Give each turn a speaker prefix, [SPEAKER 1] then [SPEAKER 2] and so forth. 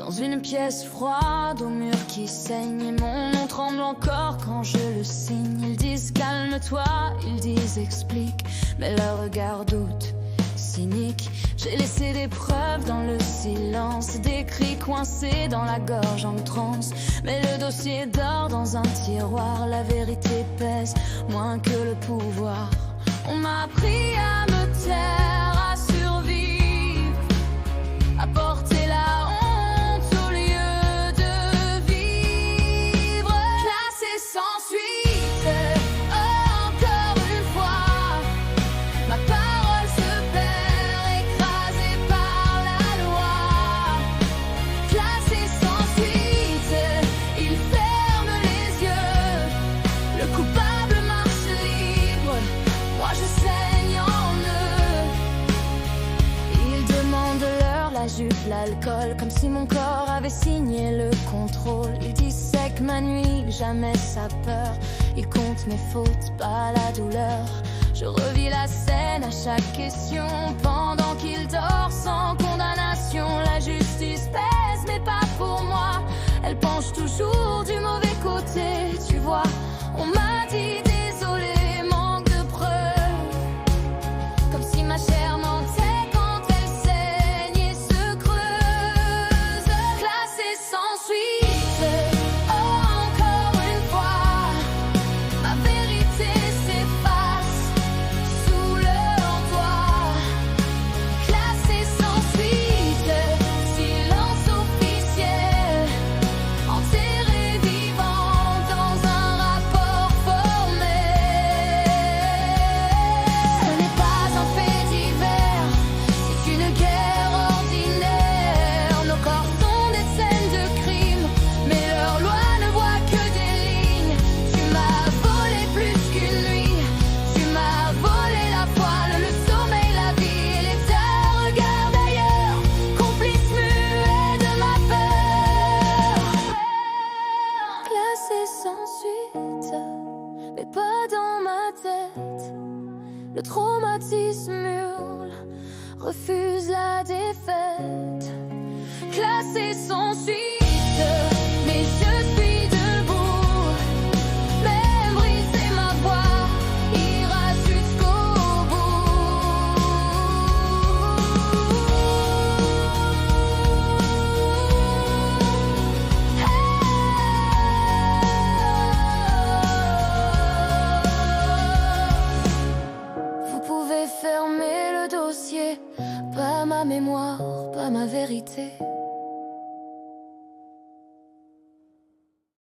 [SPEAKER 1] Dans une pièce froide, au mur qui saigne, et mon nom tremble encore quand je le signe. Ils disent calme-toi, ils disent explique, mais leur regard doute, cynique. J'ai laissé des preuves dans le silence, des cris coincés dans la gorge en transe. Mais le dossier dort dans un tiroir, la vérité pèse moins que le pouvoir. On m'a appris à me taire, à survivre, à porter la honte au lieu de vivre. Classé sans suite, oh, encore une fois, ma parole se perd, écrasée par la loi. Classé sans suite, il ferme les yeux, le coupable marche libre, moi je saigne en eux. Ils demandent l'heure, la jupe, l'alcool, comme si mon corps avait signé le contrôle. Ils dissèquent ma nuit, jamais sa peur. Ils comptent mes fautes, pas la douleur. Je revis la scène à chaque question, pendant qu'il dort sans condamnation. La justice pèse, mais pas pour moi. Elle penche toujours du mauvais côté, tu vois. On m'a dit désolé, manque de preuves, comme si ma chair mentait quand elle saigne et se creuse. Classée sans suite, oh, encore une fois, ma vérité s'efface sous leur toit. Classée sans suite, silence officiel, enterré vivant dans un rapport formel. Ce n'est pas un fait divers, c'est une guerre ordinaire. Nos corps sont des scènes de crime, mais leur loi ne voit que des lignes. Tu m'as volé plus qu'une nuit, tu m'as volé la poêle, le sommeil, la vie et les heures. Regarde ailleurs, complice muet de ma peur. Classé sans suite, mais pas dans ma tête. Le traumatisme hurle, refuse la défaite. Classé sans suite, mais je suis debout. Même briser ma voix ira jusqu'au bout. Vous pouvez fermer le dossier, pas ma mémoire, pas ma vérité.